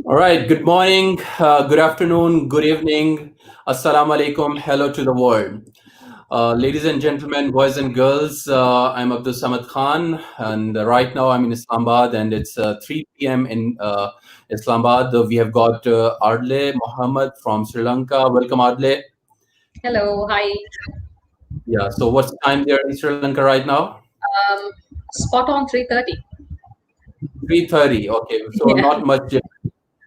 All right. Good morning, good afternoon, good evening. Assalamu alaikum. Hello to the world. Ladies and gentlemen, boys and girls, I'm Abdul Khan, and right now I'm in Islamabad, and it's 3 p.m. in Islamabad. We have got Ardlay, Mohamed from Sri Lanka. Welcome, Ardlay. Hello, hi. Yeah. So, what's the time there in Sri Lanka right now? Spot on 3:30. 3:30. Okay. So, Yeah. not much.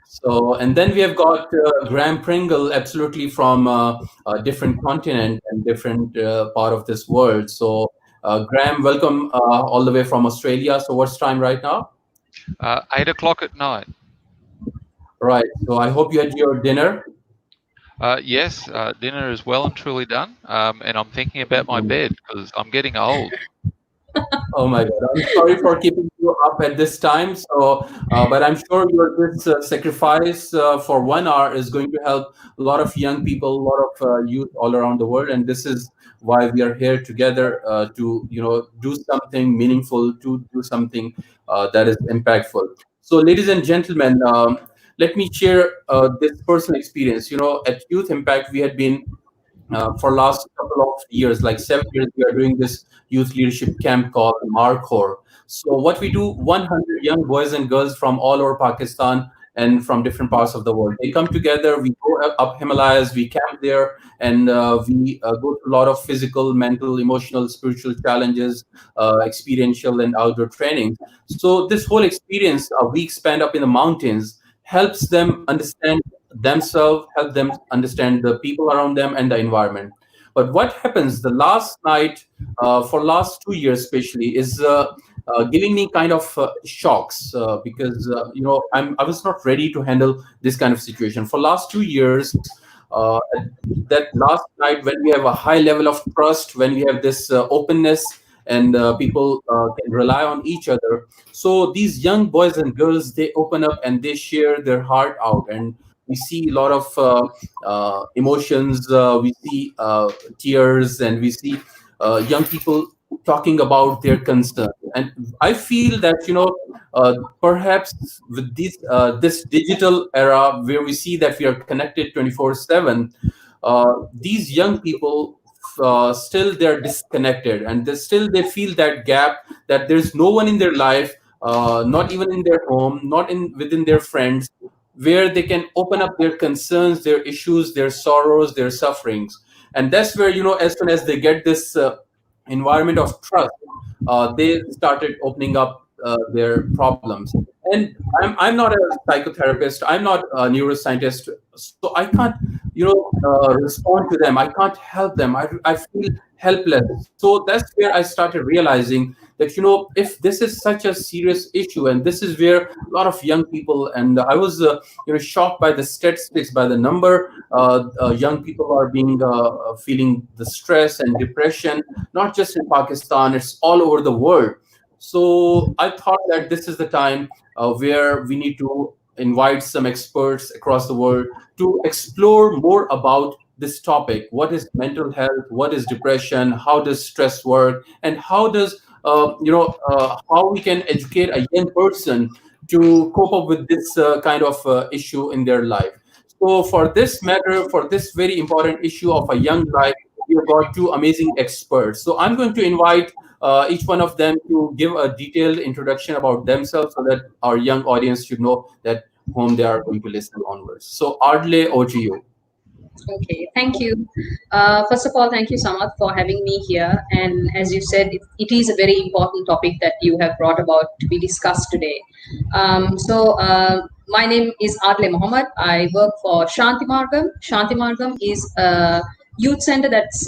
So, and then we have got Graham Pringle, absolutely from a different continent and different part of this world. So, Graham, welcome all the way from Australia. So, what's time right now? 8 o'clock at night. Right. So, I hope you had your dinner. Yes, dinner is well and truly done. And I'm thinking about my bed because I'm getting old. Oh my God! I'm sorry for keeping you up at this time. So, but I'm sure this sacrifice for 1 hour is going to help a lot of young people, a lot of youth all around the world, and this is why we are here together to do something meaningful, to do something that is impactful. So, ladies and gentlemen, let me share this personal experience. At Youth Impact, we had been for last couple of years, like 7 years, we are doing this youth leadership camp called Marcor. So what we do, 100 young boys and girls from all over Pakistan and from different parts of the world, they come together. We go up Himalayas, we camp there, and we go through a lot of physical, mental, emotional, spiritual challenges, experiential and outdoor training. So this whole experience, a week spent up in the mountains, helps them understand themselves, help them understand the people around them and the environment. But what happens the last night, for last 2 years especially, is giving me kind of shocks because I was not ready to handle this kind of situation. For last 2 years, uh, that last night when we have a high level of trust, when we have this openness, and people can rely on each other. So these young boys and girls, they open up and they share their heart out, and we see a lot of emotions. We see tears, and we see young people talking about their concern. And I feel that perhaps with this digital era where we see that we are connected 24/7, these young people still they're disconnected, and they feel that gap, that there's no one in their life, not even in their home, not in within their friends, where they can open up their concerns, their issues, their sorrows, their sufferings. And that's where, as soon as they get this environment of trust, they started opening up their problems. And I'm not a psychotherapist, I'm not a neuroscientist, so I can't, respond to them. I can't help them. I feel helpless. So that's where I started realizing that, if this is such a serious issue, and this is where a lot of young people, and I was shocked by the statistics, by the number young people are being feeling the stress and depression, not just in Pakistan, it's all over the world. So I thought that this is the time where we need to invite some experts across the world to explore more about this topic. What is mental health? What is depression? How does stress work? And how does how we can educate a young person to cope up with this kind of issue in their life. So for this matter, for this very important issue of a young life, we have got two amazing experts. So I'm going to invite each one of them to give a detailed introduction about themselves so that our young audience should know that whom they are going to listen onwards. So Ardlay, over to you. Okay, thank you. First of all, thank you, Samad, for having me here. And as you said, it is a very important topic that you have brought about to be discussed today. My name is Ardlay Mohamed. I work for Shanti Margam. Shanti Margam is a youth center that's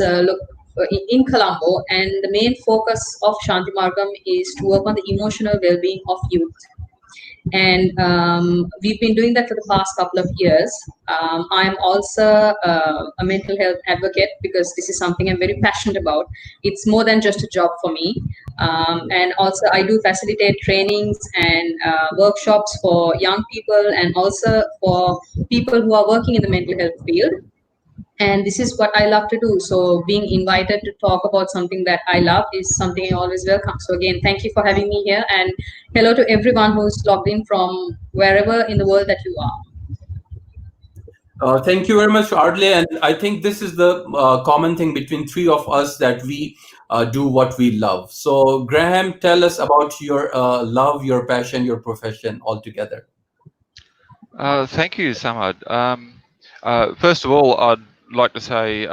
in Colombo, and the main focus of Shanti Margam is to work on the emotional well-being of youth. And we've been doing that for the past couple of years. I'm also a mental health advocate because this is something I'm very passionate about. It's more than just a job for me. And also I do facilitate trainings and workshops for young people and also for people who are working in the mental health field. and this is what I love to do. So being invited to talk about something that I love is something I always welcome. So again, thank you for having me here, and hello to everyone who's logged in from wherever in the world that you are. Thank you very much, Ardlay. And I think this is the common thing between three of us, that we do what we love. So, Graham, tell us about your love, your passion, your profession altogether. Thank you, Samad. First of all, I'd like to say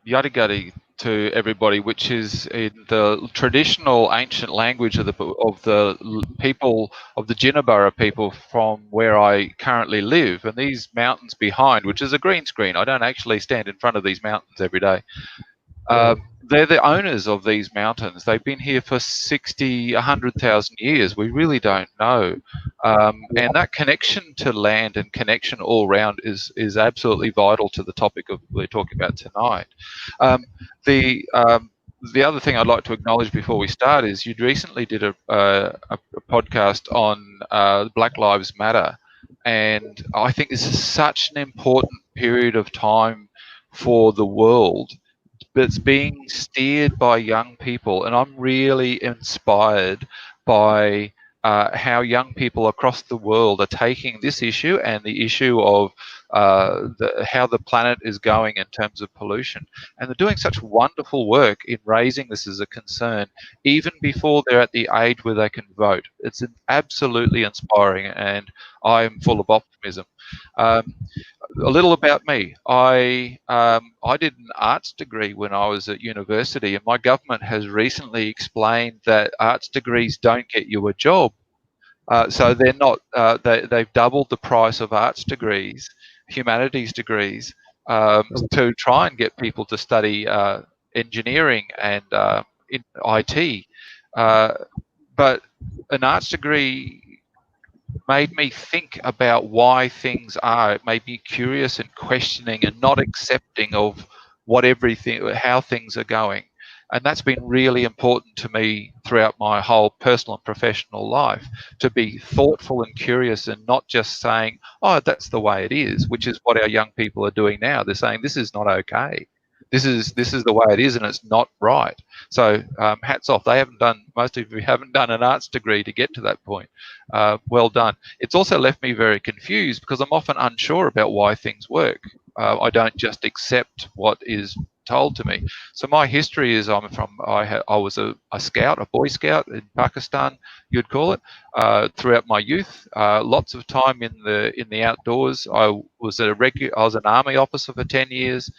Yadagadi to everybody, which is in the traditional ancient language of the people of the Jinnabara people from where I currently live. And these mountains behind, which is a green screen, I don't actually stand in front of these mountains every day. They're the owners of these mountains. They've been here for 60, 100,000 years. We really don't know. And that connection to land and connection all round is absolutely vital to the topic of we're talking about tonight. Um, the the other thing I'd like to acknowledge before we start is you recently did a podcast on Black Lives Matter, and I think this is such an important period of time for the world, but it's being steered by young people, and I'm really inspired by how young people across the world are taking this issue and the issue of how the planet is going in terms of pollution, and they're doing such wonderful work in raising this as a concern even before they're at the age where they can vote. It's absolutely inspiring, and I'm full of optimism. Um, a little about me. I did an arts degree when I was at university, and my government has recently explained that arts degrees don't get you a job. So they're not. They've doubled the price of arts degrees, humanities degrees, to try and get people to study engineering and in IT. But an arts degree made me think about why things are. It made me curious and questioning and not accepting of how things are going. And that's been really important to me throughout my whole personal and professional life, to be thoughtful and curious and not just saying, oh, that's the way it is, which is what our young people are doing now. They're saying this is not okay. This is the way it is, and it's not right. So hats off. Most of you haven't done an arts degree to get to that point. Well done. It's also left me very confused because I'm often unsure about why things work. I don't just accept what is told to me. So my history is I was a scout, a Boy Scout in Pakistan, you'd call it, throughout my youth. Lots of time in the outdoors. I was an army officer for 10 years.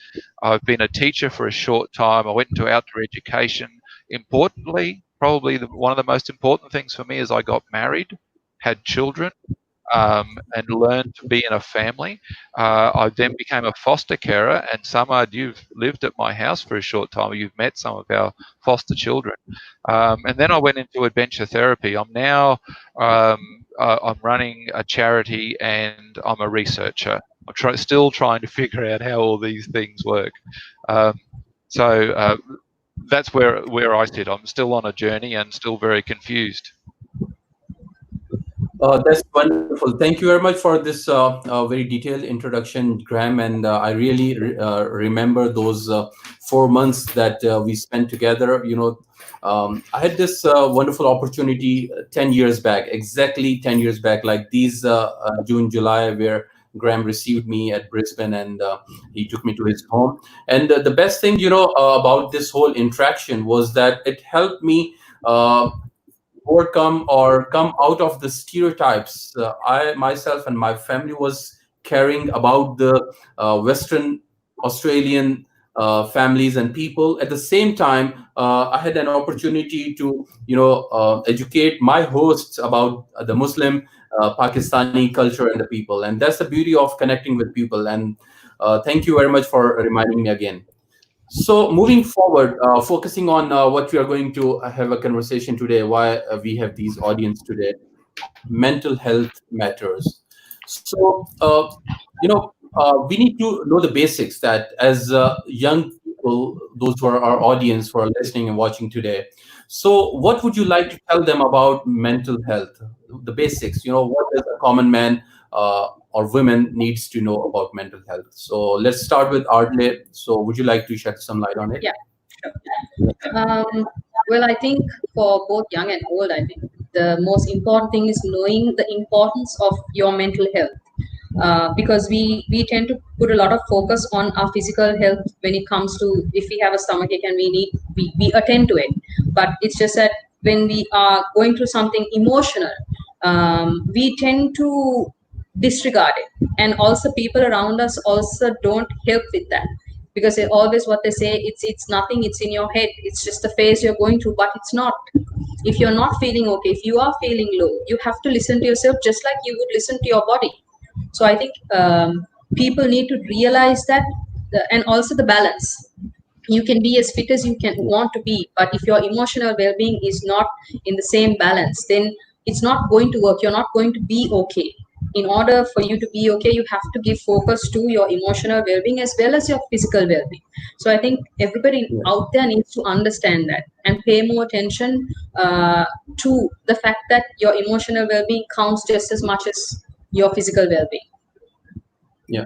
I've been a teacher for a short time. I went into outdoor education. Importantly, probably one of the most important things for me is I got married, had children, and learned to be in a family. I then became a foster carer, and Samad, you've lived at my house for a short time. You've met some of our foster children. And then I went into adventure therapy. I'm running a charity, and I'm a researcher. I'm still trying to figure out how all these things work. So that's where I sit. I'm still on a journey and still very confused. That's wonderful. Thank you very much for this very detailed introduction, Graham. And I really remember those 4 months that we spent together. I had this wonderful opportunity 10 years back, exactly 10 years back, like these June, July, where Graham received me at Brisbane, and he took me to his home. And the best thing, about this whole interaction was that it helped me overcome or come out of the stereotypes I myself and my family was carrying about the Western Australian families and people. At the same time, I had an opportunity to, educate my hosts about the Muslim Pakistani culture and the people, and that's the beauty of connecting with people. And thank you very much for reminding me again. So moving forward, focusing on what we are going to have a conversation today, why we have these audience today, mental health matters. So, we need to know the basics that as young people, those who are our audience who are listening and watching today. So what would you like to tell them about mental health? The basics, what does a common man or women needs to know about mental health. So let's start with Ardlay. So would you like to shed some light on it? Yeah, sure. Well, I think for both young and old, I think the most important thing is knowing the importance of your mental health. Because we tend to put a lot of focus on our physical health when it comes to if we have a stomachache and we attend to it, but it's just that when we are going through something emotional, we tend to disregard it, and also people around us also don't help with that, because they always what they say, it's nothing, it's in your head, it's just the phase you're going through, but it's not. If you're not feeling okay, if you are feeling low, you have to listen to yourself just like you would listen to your body. So I think people need to realize that, and also the balance. You can be as fit as you can want to be, but if your emotional well-being is not in the same balance, then it's not going to work. You're not going to be okay. In order for you to be okay, you have to give focus to your emotional well-being as well as your physical well-being. So I think everybody out there needs to understand that and pay more attention to the fact that your emotional well-being counts just as much as your physical well-being. Yeah.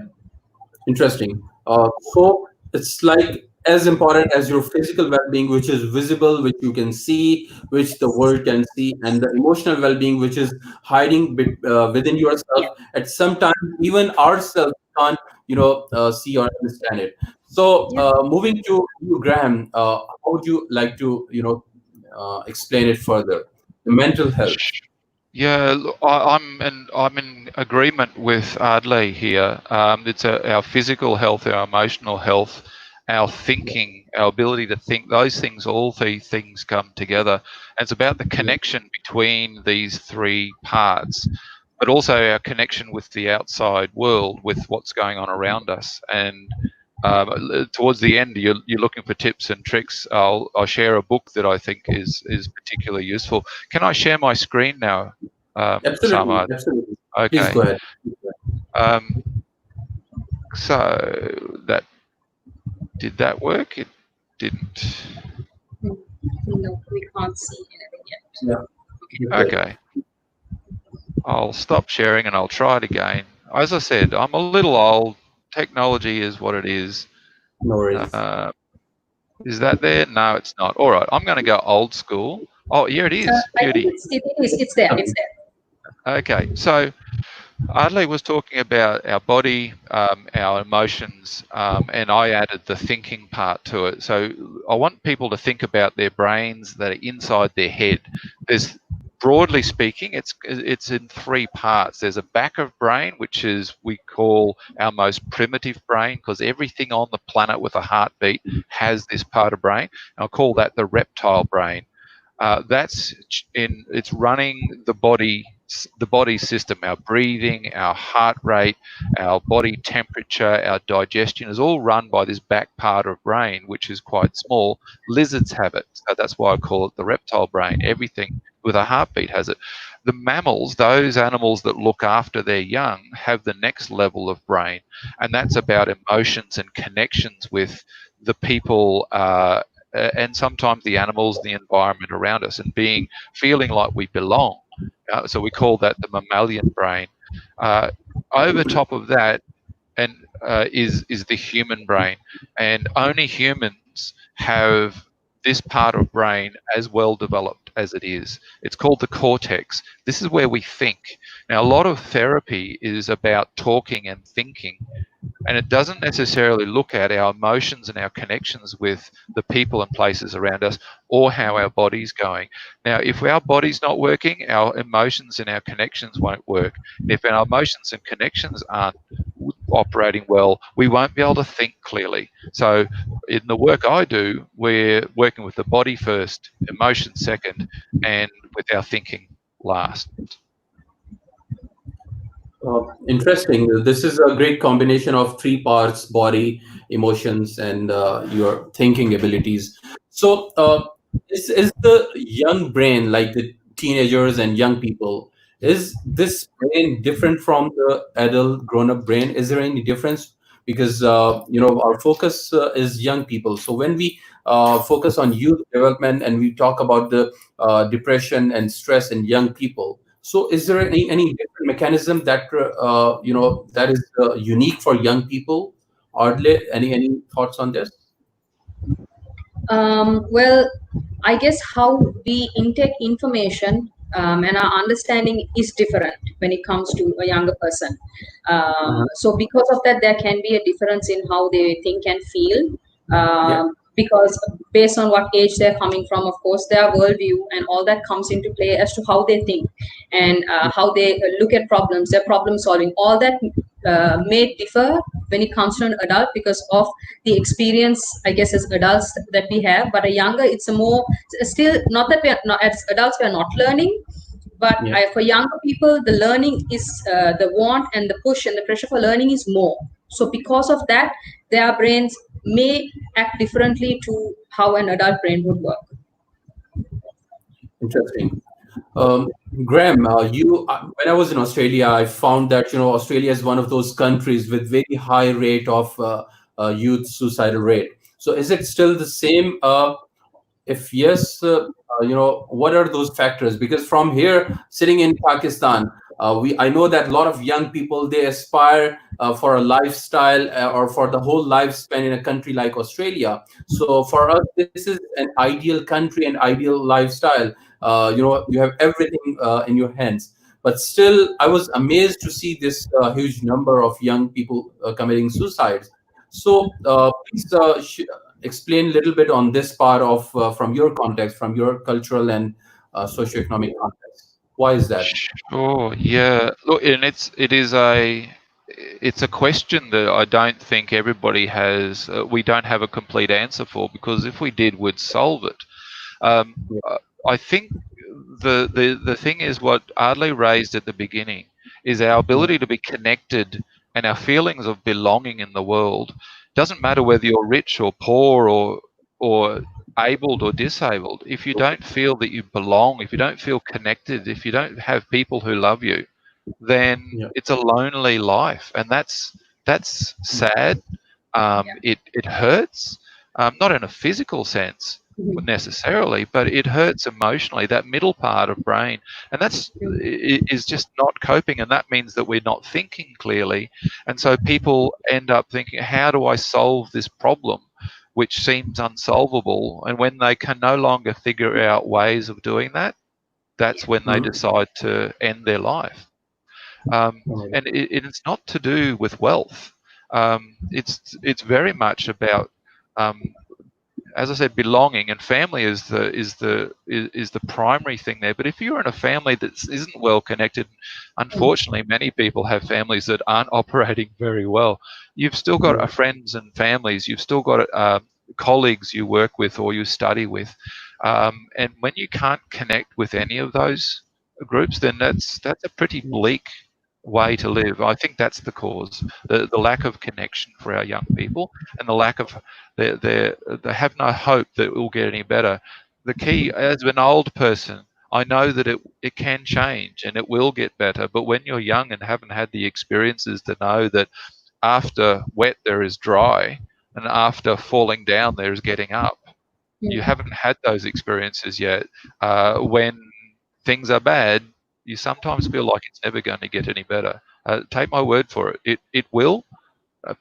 Interesting. So it's like as important as your physical well-being, which is visible, which you can see, which the world can see, and the emotional well-being, which is hiding within Yeah. yourself. At some time, even ourselves can't, see or understand it. So, Yeah. moving to you, Graham, how would you like to, explain it further? The mental health. Yeah, look, I'm in agreement with Ardlay here. It's our physical health, our emotional health, our thinking, our ability to think. Those things, all three things come together. And it's about the connection between these three parts, but also our connection with the outside world, with what's going on around us. And towards the end, you're looking for tips and tricks. I'll share a book that I think is particularly useful. Can I share my screen now, Absolutely, Samad? absolutely. Please Okay. go ahead. Um, so that did that work? It didn't. No, we can't see anything yet. Yeah. Okay. I'll stop sharing and I'll try it again. As I said, I'm a little old. Technology is what it is. No worries. Is that there? No, it's not. All right. I'm going to go old school. Oh, here it is. I think Beauty. it's there. It's there. Okay. So Ardley was talking about our body, our emotions, and I added the thinking part to it. So I want people to think about their brains that are inside their head. There's, broadly speaking, it's in three parts. There's a back of brain, which is we call our most primitive brain, because everything on the planet with a heartbeat has this part of brain. And I'll call that the reptile brain. It's running the body system, our breathing, our heart rate, our body temperature, our digestion is all run by this back part of brain, which is quite small. Lizards have it, so that's why I call it the reptile brain. Everything with a heartbeat has it. The mammals, those animals that look after their young, have the next level of brain, and that's about emotions and connections with the people and sometimes the animals, the environment around us, and feeling like we belong. So we call that the mammalian brain. Over top of that, and is the human brain, and only humans have this part of brain as well developed as it is. It's called the cortex. This is where we think. Now, a lot of therapy is about talking and thinking, and it doesn't necessarily look at our emotions and our connections with the people and places around us, or how our body's going. Now, if our body's not working, our emotions and our connections won't work. And if our emotions and connections aren't operating well, we won't be able to think clearly. So in the work I do, we're working with the body first, emotion second, and with our thinking last. Interesting. This is a great combination of three parts: body, emotions, and your thinking abilities. So, is the young brain, like the teenagers and young people, is this brain different from the adult, grown-up brain? Is there any difference? Because our focus is young people. So when we focus on youth development and we talk about the depression and stress in young people, so is there any different mechanism that that is unique for young people? Ardlay, any thoughts on this? Well, I guess how we intake information and our understanding is different when it comes to a younger person. Uh-huh. So, because of that, there can be a difference in how they think and feel. Yeah. Because based on what age they're coming from, of course, their worldview and all that comes into play as to how they think and how they look at problems, their problem solving, all that may differ when it comes to an adult because of the experience, I guess, as adults that we have. But a younger, it's a more still not that we're not as adults we are not learning, but Yeah. for younger people, the learning is the want and the push and the pressure for learning is more. So because of that, their brains may act differently to how an adult brain would work. Interesting. Um, Graham, when I was in Australia, I found that Australia is one of those countries with very high rate of youth suicidal rate. So is it still the same? If yes, what are those factors? Because from here, sitting in Pakistan, I know that a lot of young people, they aspire for a lifestyle or for the whole lifespan in a country like Australia. So for us, this is an ideal country and ideal lifestyle. You have everything in your hands. But still, I was amazed to see this huge number of young people committing suicides. So please explain a little bit on this part of from your context, from your cultural and socioeconomic context. Why is that? Sure. Yeah. Look, and it's a question that I don't think everybody has. We don't have a complete answer for, because if we did, we'd solve it. Um, Yeah. I think the thing is what Ardley raised at the beginning is our ability to be connected and our feelings of belonging in the world. Doesn't matter whether you're rich or poor or abled or disabled. If you don't feel that you belong, if you don't feel connected, if you don't have people who love you, then Yeah. it's a lonely life, and that's sad. It hurts, not in a physical sense necessarily, but it hurts emotionally. That middle part of brain, and is just not coping, and that means that we're not thinking clearly, and so people end up thinking, "How do I solve this problem?" Which seems unsolvable, and when they can no longer figure out ways of doing that, that's when they Mhm. decide to end their life. Um, Oh my God. and it's not to do with wealth. It's very much about, um, as I said, belonging, and family is the primary thing there. But if you're in a family that isn't well connected, unfortunately, many people have families that aren't operating very well. You've still got Yeah. friends and families. You've still got colleagues you work with or you study with, and when you can't connect with any of those groups, then that's a pretty bleak way to live. I think that's the cause, the lack of connection for our young people, and the lack of they have no hope that it will get any better. The key, as an old person, I know that it can change and it will get better. But when you're young and haven't had the experiences to know that after wet there is dry, and after falling down there is getting up, you haven't had those experiences yet. When things are bad, you sometimes feel like it's never going to get any better. Take my word for it. It will.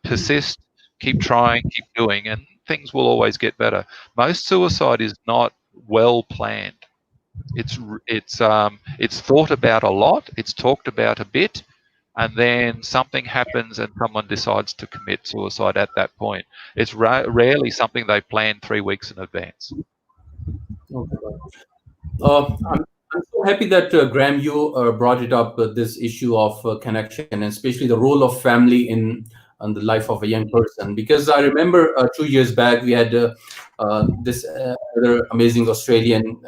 Persist, keep trying, keep doing, and things will always get better. Most suicide is not well planned. It's thought about a lot. It's talked about a bit, and then something happens and someone decides to commit suicide at that point. It's rarely something they plan 3 weeks in advance. Oh my God. I'm so happy that Graham, you brought it up, this issue of connection, and especially the role of family in the life of a young person. Because I remember 2 years back we had this other amazing Australian,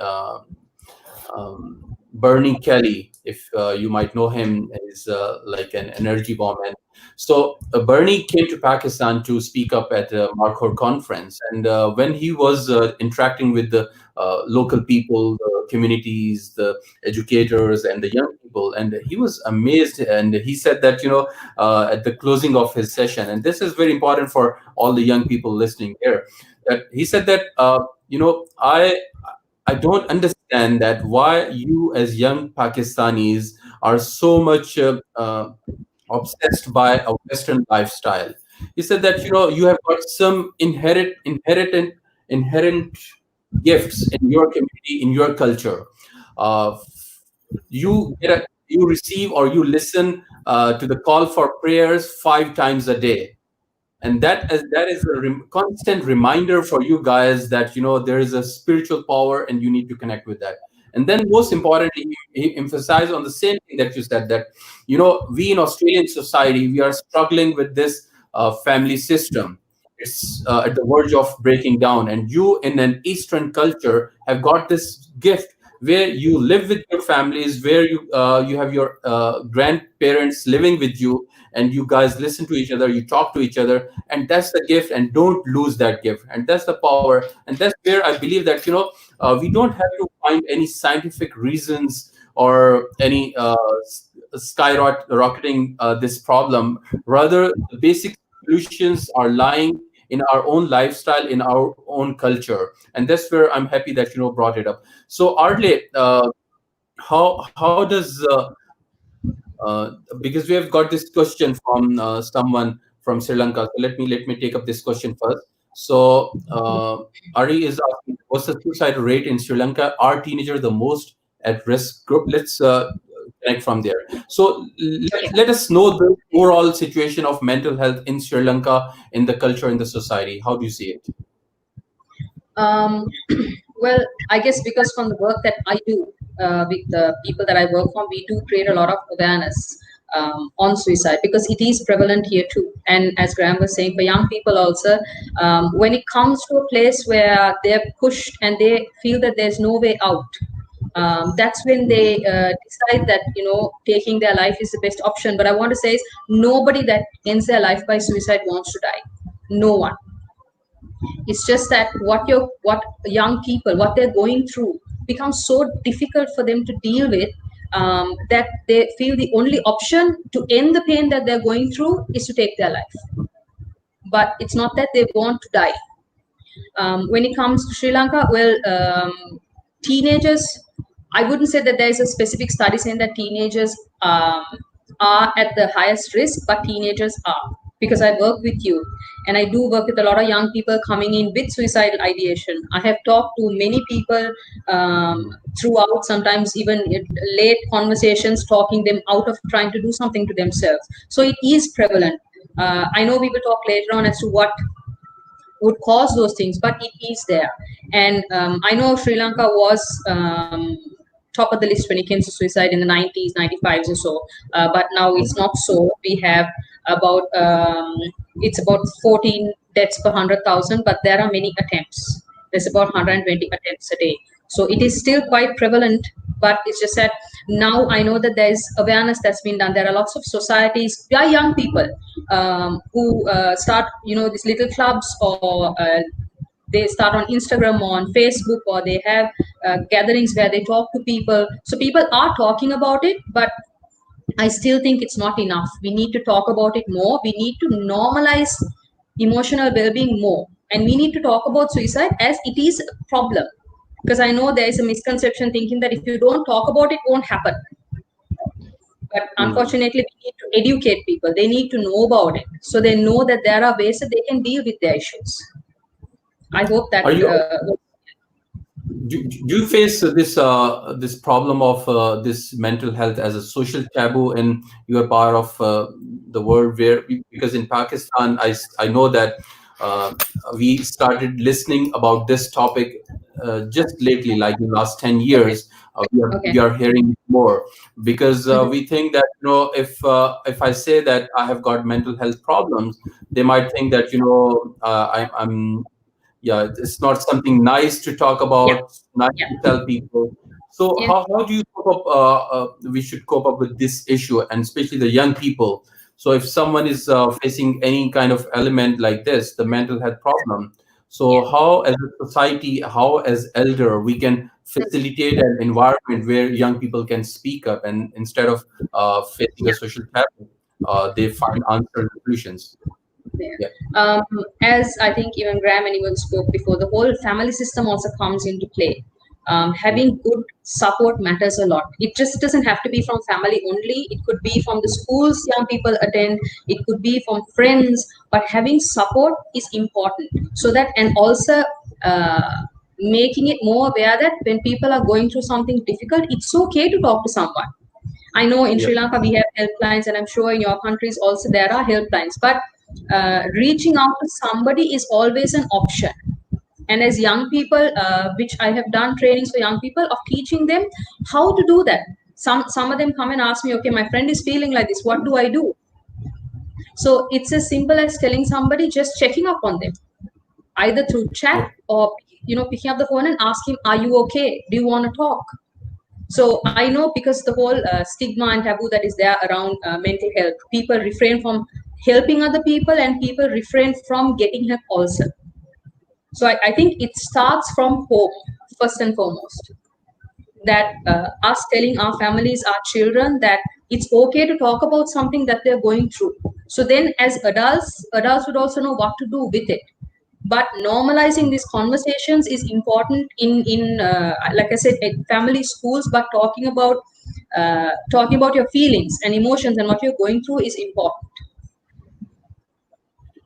Bernie Kelly, if you might know him, is like an energy bomb. And so Bernie came to Pakistan to speak up at a Markhor conference. And when he was interacting with the local people, the communities, the educators, and the young people, and he was amazed. And he said that, at the closing of his session, and this is very important for all the young people listening here, that he said that, I don't understand that why you as young Pakistanis are so much obsessed by a Western lifestyle. He said that you have got some inherent gifts in your community, in your culture. Uh, you receive or you listen to the call for prayers 5 times a day, and that is a constant reminder for you guys that there is a spiritual power and you need to connect with that. And then most importantly, he emphasized on the same thing that you said, that we in Australian society, we are struggling with this family system. It's at the verge of breaking down, and you in an Eastern culture have got this gift where you live with your families, where you have your grandparents living with you, and you guys listen to each other, you talk to each other, and that's the gift, and don't lose that gift, and that's the power. And that's where I believe that we don't have to find any scientific reasons or any skyrocketing this problem. Rather, the basic solutions are lying in our own lifestyle, in our own culture, and that's where I'm happy that brought it up. So Ardlay, how does because we have got this question from someone from Sri Lanka. So let me take up this question first. So Ari is asking, what's the suicide rate in Sri Lanka? Are teenagers the most at risk group? Let's connect from there. So let us know the overall situation of mental health in Sri Lanka, in the culture, in the society. How do you see it? Well, I guess because from the work that I do with the people that I work for, we do create a lot of awareness on suicide, because it is prevalent here too. And as Graham was saying, for young people also, when it comes to a place where they're pushed and they feel that there's no way out, that's when they decide that taking their life is the best option. But I want to say is, nobody that ends their life by suicide wants to die. No one. It's just that what young people, what they're going through becomes so difficult for them to deal with, that they feel the only option to end the pain that they're going through is to take their life. But it's not that they want to die. When it comes to Sri Lanka, well, teenagers, I wouldn't say that there is a specific study saying that teenagers are at the highest risk, but teenagers are. Because I work with youth, and I do work with a lot of young people coming in with suicidal ideation. I have talked to many people throughout, sometimes even late conversations, talking them out of trying to do something to themselves. So it is prevalent. I know we will talk later on as to what would cause those things, but it is there. And I know Sri Lanka was top of the list when it came to suicide in the 90s, 95s or so, but now it's not so. We have about it's about 14 deaths per 100,000, but there are many attempts. There's about 120 attempts a day. So it is still quite prevalent, but it's just that now I know that there is awareness that's been done. There are lots of societies, there are young people who start, these little clubs, or they start on Instagram or on Facebook, or they have gatherings where they talk to people. So people are talking about it, but I still think it's not enough. We need to talk about it more. We need to normalize emotional well-being more. And we need to talk about suicide as it is a problem. Because I know there is a misconception thinking that if you don't talk about it, it won't happen. But unfortunately, we need to educate people. They need to know about it, so they know that there are ways that they can deal with their issues. I hope that. Do you face this problem of this mental health as a social taboo in your part of the world? Where, because in Pakistan, I know that we started listening about this topic just lately, like in the last 10 years. We are hearing more, because we think that if I say that I have got mental health problems, they might think that I'm it's not something nice to talk about, nice to tell people. So how do you cope up? We should cope up with this issue, and especially the young people. So if someone is facing any kind of element like this, the mental health problem, so how as a society, how as elder, we can facilitate an environment where young people can speak up, and instead of facing a social taboo, they find answers and solutions. As I think even Graham and even spoke before, the whole family system also comes into play. having good support matters a lot. It just doesn't have to be from family only. It could be from the schools young people attend. It could be from friends. But having support is important. So that, and also making it more aware that when people are going through something difficult, it's okay to talk to someone. I know in Yeah. Sri Lanka we have helplines, and I'm sure in your countries also there are helplines. But reaching out to somebody is always an option. And as young people, which I have done trainings for young people of teaching them how to do that. Some of them come and ask me, okay, my friend is feeling like this. What do I do? So it's as simple as telling somebody, just checking up on them, either through chat Yeah. or picking up the phone and asking, are you okay? Do you want to talk? So I know, because the whole stigma and taboo that is there around mental health, people refrain from helping other people, and people refrain from getting help also. So I think it starts from home first and foremost. That us telling our families, our children, that it's okay to talk about something that they're going through. So then, as adults would also know what to do with it. But normalizing these conversations is important in like I said, in family, schools. But talking about your feelings and emotions and what you're going through is important.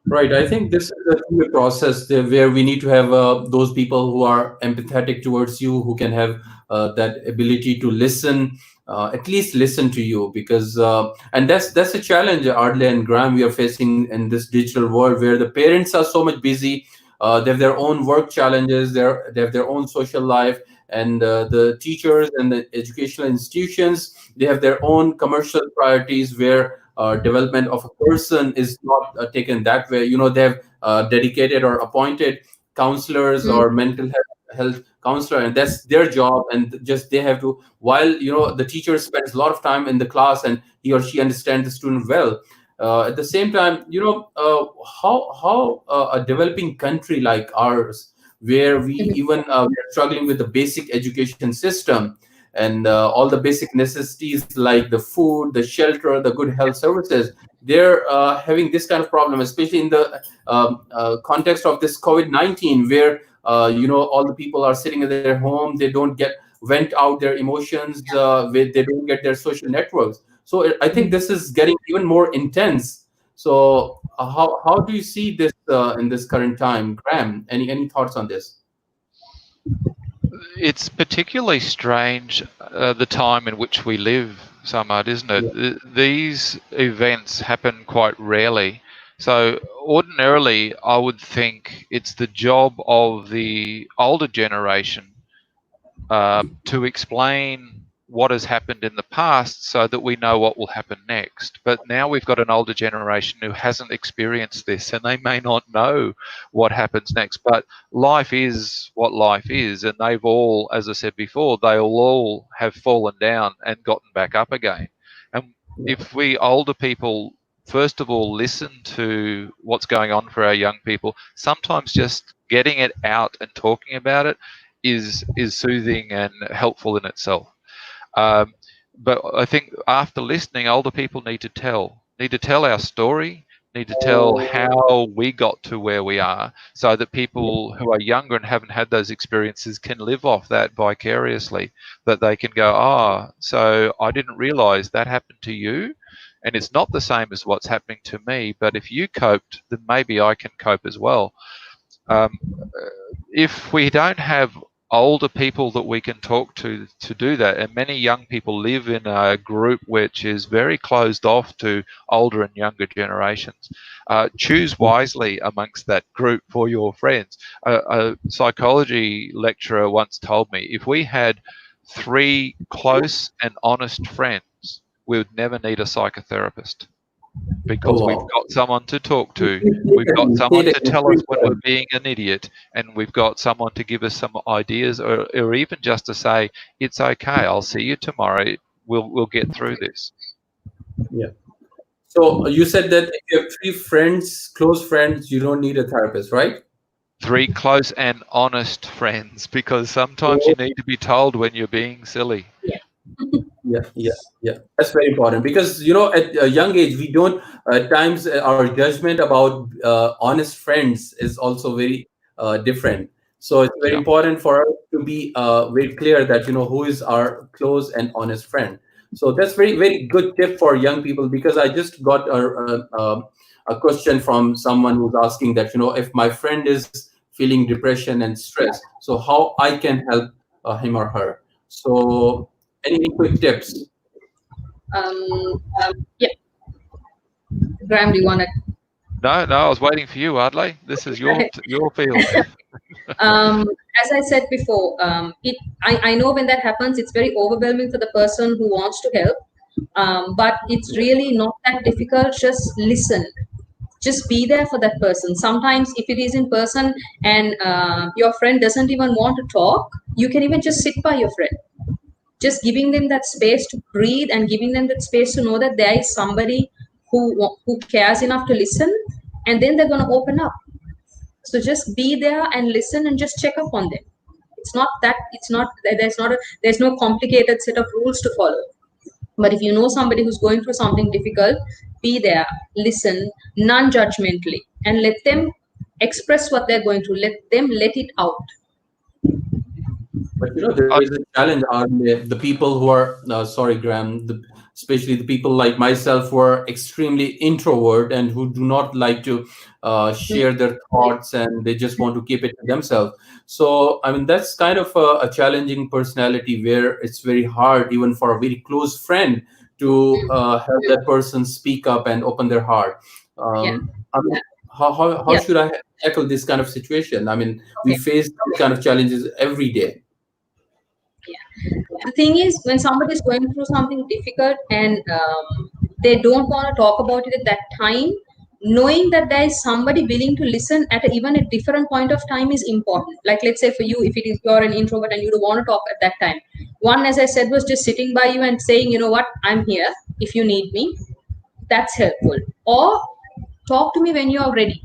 Right. I think this is a two-way process there, where we need to have those people who are empathetic towards you, who can have that ability to listen, at least listen to you, because and that's a challenge, Ardlay and Graham, we are facing in this digital world, where the parents are so much busy. They have their own work challenges. They have their own social life, and the teachers and the educational institutions, they have their own commercial priorities, where development of a person is not taken that way. They have dedicated or appointed counselors Mm, or mental health counselor, and that's their job. And just they have to, while the teacher spends a lot of time in the class and he or she understands the student well. At the same time, how a developing country like ours, where we mhm, even we are struggling with the basic education system, and all the basic necessities like the food, the shelter, the good health services, they're having this kind of problem, especially in the context of this COVID-19, where all the people are sitting in their home. They don't get vent out their emotions. They don't get their social networks. So I think mhm. this is getting even more intense. So how do you see this in this current time, Graham? Any thoughts on this? It's particularly strange, the time in which we live, Samad, isn't it? Yeah. These events happen quite rarely. So ordinarily, I would think it's the job of the older generation to explain what has happened in the past so that we know what will happen next. But now we've got an older generation who hasn't experienced this, and they may not know what happens next. But life is what life is, and they've all, as I said before, they'll all have fallen down and gotten back up again. And if we older people, first of all, listen to what's going on for our young people, sometimes just getting it out and talking about it is soothing and helpful in itself. Um, but I think after listening, older people need to tell our story, need to tell how we got to where we are, so that people who are younger and haven't had those experiences can live off that vicariously. That they can go, so I didn't realize that happened to you, and it's not the same as what's happening to me. But if you coped, then maybe I can cope as well. Um, if we don't have older people that we can talk to do that, and many young people live in a group which is very closed off to older and younger generations, choose wisely amongst that group for your friends. A psychology lecturer once told me, if we had 3 close and honest friends, we would never need a psychotherapist, Oh, because we've wow. got someone to talk Say to, we've it got again. Say someone it to again. tell us Please when go we're on. being an idiot, and we've got someone to give us some ideas, or even just to say, it's okay, I'll see you tomorrow, we'll get through this. Yeah. So you said that if you have three friends, close friends, you don't need a therapist, right? 3 close and honest friends, because sometimes Oh, you need to be told when you're being silly. Yeah. yeah, yeah, yeah. That's very important, because at a young age we don't. At times our judgment about honest friends is also very different. So it's very Yeah. important for us to be very clear that who is our close and honest friend. So that's very good tip for young people, because I just got a question from someone who's asking that if my friend is feeling depression and stress, so how I can help him or her. So any quick tips? Um, yeah, Graham, do you want to? No, I was waiting for you, Ardlay. This is your field. um, as I said before, I know when that happens, it's very overwhelming for the person who wants to help. But it's really not that difficult. Just listen. Just be there for that person. Sometimes, if it is in person and your friend doesn't even want to talk, you can even just sit by your friend. Just giving them that space to breathe and giving them that space to know that there is somebody who cares enough to listen, and then they're going to open up. So just be there and listen and just check up on them. There's no complicated set of rules to follow. But if you know somebody who's going through something difficult, be there, listen, non-judgmentally, and let them express what they're going through. Let them let it out. But there is a challenge on the people who are sorry, Graham, especially the people like myself who are extremely introvert and who do not like to share their thoughts, and they just want to keep it to themselves. So I mean, that's kind of a challenging personality, where it's very hard even for a very close friend to help that person speak up and open their heart. Yeah. I mean, how Yeah. should I tackle this kind of situation? I mean, we Okay. face these kind of challenges every day. The thing is, when somebody is going through something difficult and they don't want to talk about it at that time, knowing that there is somebody willing to listen at even a different point of time is important. Like, let's say for you, if it is you're an introvert and you don't want to talk at that time, one, as I said, was just sitting by you and saying, you know what, I'm here if you need me. That's helpful. Or talk to me when you are ready.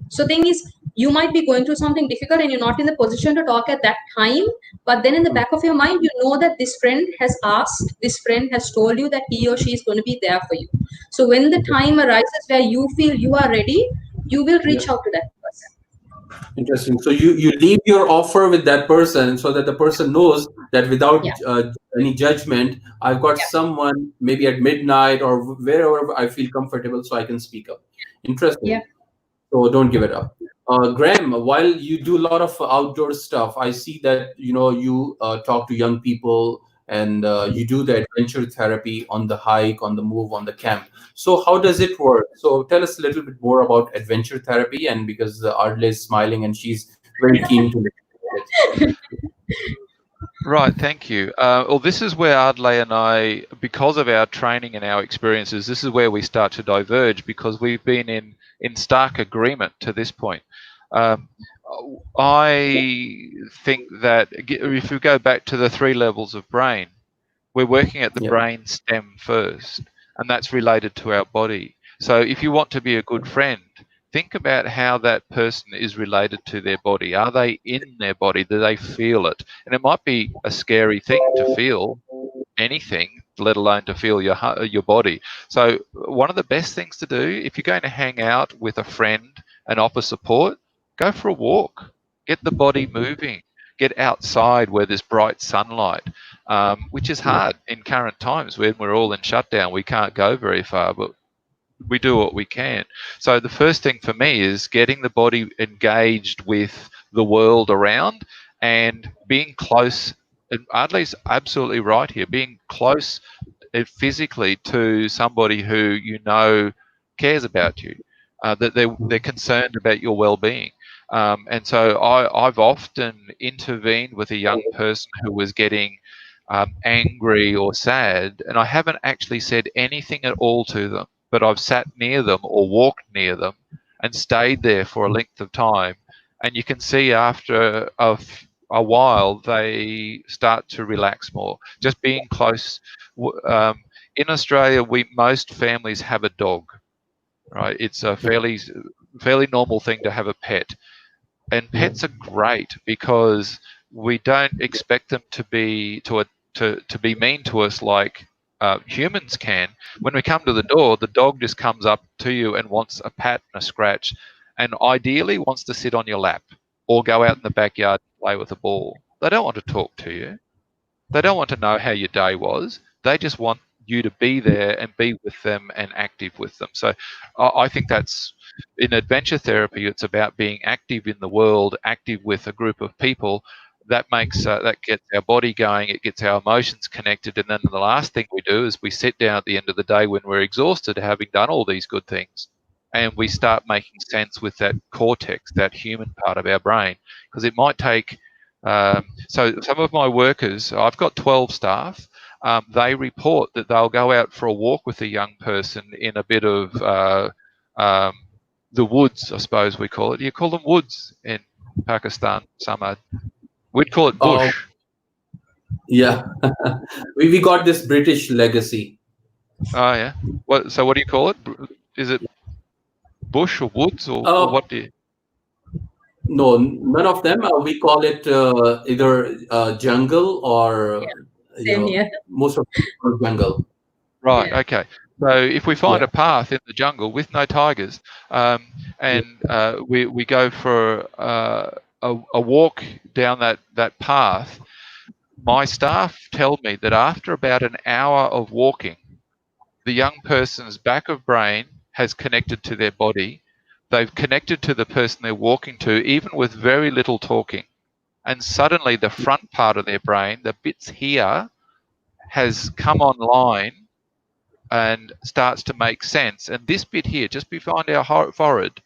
So thing is, you might be going through something difficult and you're not in the position to talk at that time, but then in the back of your mind, you know that this friend has asked, this friend has told you that he or she is going to be there for you. So when the time arises where you feel you are ready, you will Yeah. reach out to that person. Interesting. So you leave your offer with that person, so that the person knows that Yeah. without any judgment, I've got someone maybe at midnight or wherever I feel comfortable, so I can speak up. Yeah. Interesting. So don't give it up. Graham, while you do a lot of outdoor stuff, I see that you talk to young people, and you do the adventure therapy on the hike, on the move, on the camp. So how does it work? So tell us a little bit more about adventure therapy, and because Ardlay is smiling and she's very keen to listen. Right, thank you. Well, this is where Ardlay and I, because of our training and our experiences, this is where we start to diverge, because we've been in stark agreement to this point. I think that if we go back to the 3 levels of brain, we're working at the Yeah. brain stem first, and that's related to our body. So if you want to be a good friend, think about how that person is related to their body. Are they in their body? Do they feel it? And it might be a scary thing to feel anything, let alone to feel your body. So one of the best things to do, if you're going to hang out with a friend and offer support, go for a walk. Get the body moving. Get outside where there's bright sunlight, which is hard in current times when we're all in shutdown. We can't go very far, but we do what we can. So the first thing for me is getting the body engaged with the world around and being close. And Ardley's absolutely right here. Being close physically to somebody who cares about you, that they're concerned about your well-being. And so I've often intervened with a young person who was getting angry or sad, and I haven't actually said anything at all to them, but I've sat near them or walked near them and stayed there for a length of time. And you can see after a while they start to relax more. Just being close. In Australia, most families have a dog, right? It's a fairly normal thing to have a pet. And pets are great because we don't expect them to be mean to us like humans can. When we come to the door, the dog just comes up to you and wants a pat and a scratch, and ideally wants to sit on your lap. or go out in the backyard and play with a ball. They don't want to talk to you. They don't want to know how your day was. They just want you to be there and be with them and active with them. So I think that's in adventure therapy. It's about being active in the world, active with a group of people. That makes that gets our body going. It gets our emotions connected, and then the last thing we do is we sit down at the end of the day when we're exhausted, having done all these good things, and we start making sense with that cortex, that human part of our brain, because it might take so some of my workers, I've got 12 staff, they report that they'll go out for a walk with a young person in a bit of um, the woods, I suppose we call it. You call them woods in Pakistan, Samad. We'd call it Oh, bush. yeah. We got this British legacy. Oh, yeah. So what do you call it? Is it bush or woods or Uh, what do you? no, none of them. We call it either jungle or, Same here. most of it are jungle. Right, Yeah. okay. So if we find Yeah. a path in the jungle with no tigers, and we go for a walk down that path, my staff tell me that after about an hour of walking, the young person's back of brain has connected to their body. They've connected to the person they're walking to, even with very little talking. And suddenly the front part of their brain, the bits here, has come online and starts to make sense. And this bit here, just behind our forehead,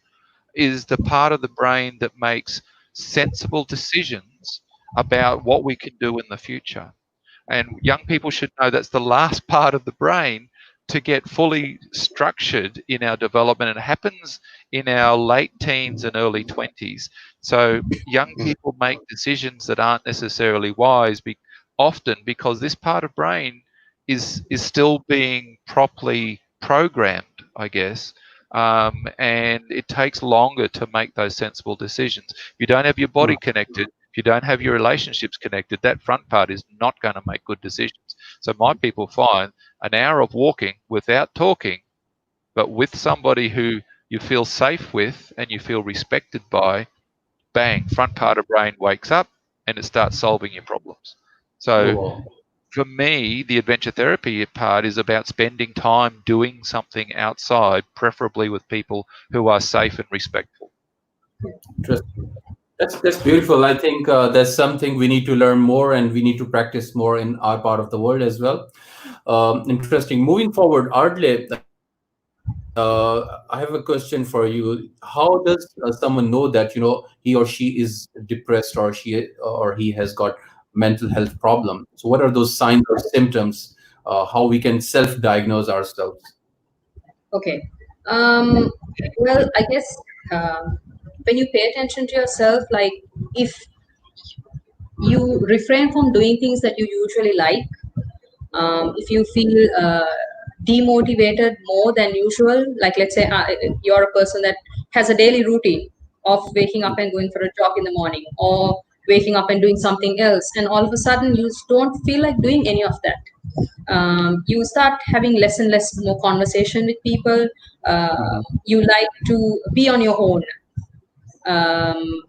is the part of the brain that makes sensible decisions about what we can do in the future. And young people should know that's the last part of the brain to get fully structured in our development. It happens in our late teens and early 20s. So young people make decisions that aren't necessarily wise, often because this part of brain is still being properly programmed, I guess. And it takes longer to make those sensible decisions. If you don't have your body connected, if you don't have your relationships connected, that front part is not going to make good decisions. So my people find an hour of walking without talking, but with somebody who you feel safe with and you feel respected by, bang, front part of brain wakes up and it starts solving your problems. Oh, So wow. for me, the adventure therapy part is about spending time doing something outside, preferably with people who are safe and respectful. Interesting. That's beautiful. I think that's something we need to learn more, and we need to practice more in our part of the world as well. Interesting. Moving forward, Ardlay, I have a question for you. How does someone know that he or she is depressed, or he has got mental health problem? So, what are those signs or symptoms? How we can self-diagnose ourselves? Okay. Um, well, I guess when you pay attention to yourself, like if you refrain from doing things that you usually like, if you feel demotivated more than usual, like let's say you're a person that has a daily routine of waking up and going for a jog in the morning, or waking up and doing something else, and all of a sudden you don't feel like doing any of that. You start having less and less more conversation with people. You like to be on your own,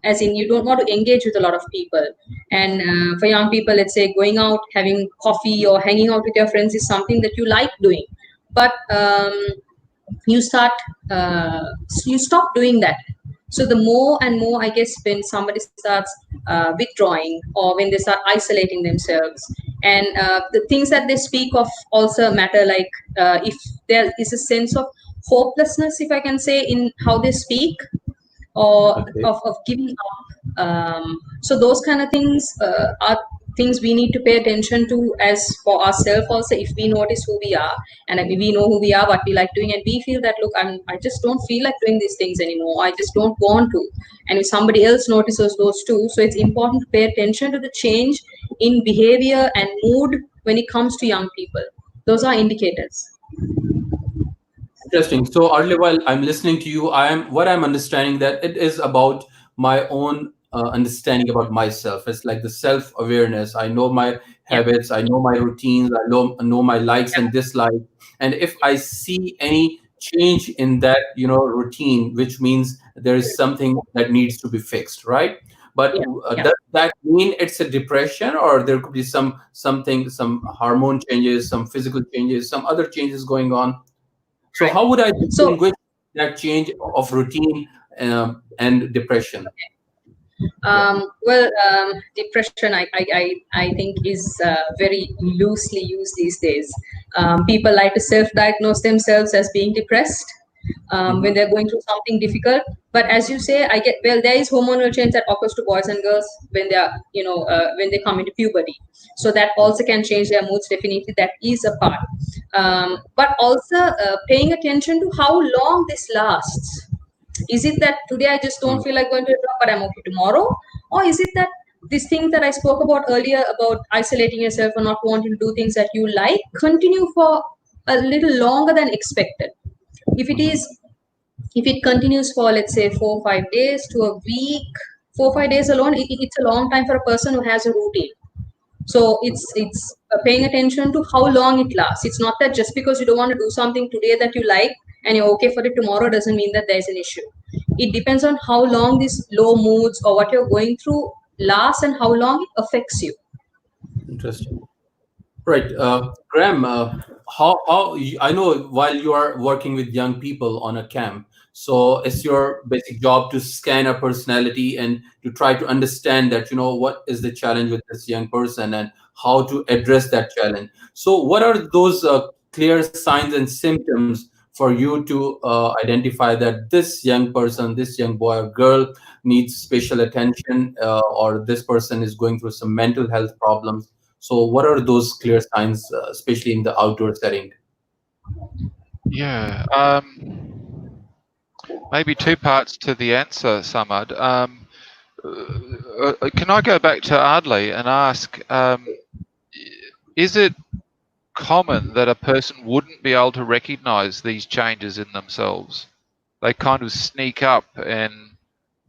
as in you don't want to engage with a lot of people. And for young people, let's say going out, having coffee or hanging out with your friends is something that you like doing, but you start you stop doing that. So the more and more, I guess, when somebody starts withdrawing, or when they start isolating themselves, and the things that they speak of also matter, like if there is a sense of hopelessness, if I can say, in how they speak, or Okay. of giving up. So those kind of things are things we need to pay attention to as for ourselves also. If we notice who we are, and we know who we are, what we like doing, and we feel that, look, I just don't feel like doing these things anymore, I just don't want to. And if somebody else notices those too, so it's important to pay attention to the change in behavior and mood when it comes to young people. Those are indicators. Interesting. So, earlier, while I'm listening to you, I'm understanding that it is about my own understanding about myself. It's like the self-awareness. I know my Yeah. habits. I know my routines. I know my likes and dislikes. And if I see any change in that, routine, which means there is something that needs to be fixed, right? But Yeah. does that mean it's a depression, or there could be some hormone changes, some physical changes, some other changes going on? So Right. how would I So distinguish that change of routine and depression? Yeah. depression, I think, is very loosely used these days. People like to self-diagnose themselves as being depressed when Mhm. they're going through something difficult. But as you say, I get, well, there is hormonal change that occurs to boys and girls when they are, when they come into puberty. So that also can change their moods. Definitely, that is a part. But also paying attention to how long this lasts. Is it that today I just don't feel like going to a job, but I'm okay tomorrow? Or is it that this thing that I spoke about earlier about isolating yourself or not wanting to do things that you like continue for a little longer than expected? If it Mhm. is, if it continues for, let's say, 4 or 5 days to a week, 4 or 5 days alone, it's a long time for a person who has a routine. So it's paying attention to how long it lasts. It's not that just because you don't want to do something today that you like and you're okay for it tomorrow doesn't mean that there's an issue. It depends on how long these low moods or what you're going through lasts and how long it affects you. Interesting. Right. Graham, I know while you are working with young people on a camp, so it's your basic job to scan a personality and to try to understand that, what is the challenge with this young person and how to address that challenge. So what are those clear signs and symptoms for you to identify that this young person, this young boy or girl needs special attention, or this person is going through some mental health problems? So, what are those clear signs, especially in the outdoor setting? Yeah. Maybe two parts to the answer, Samad. Can I go back to Ardlay and ask, is it common that a person wouldn't be able to recognize these changes in themselves? They kind of sneak up and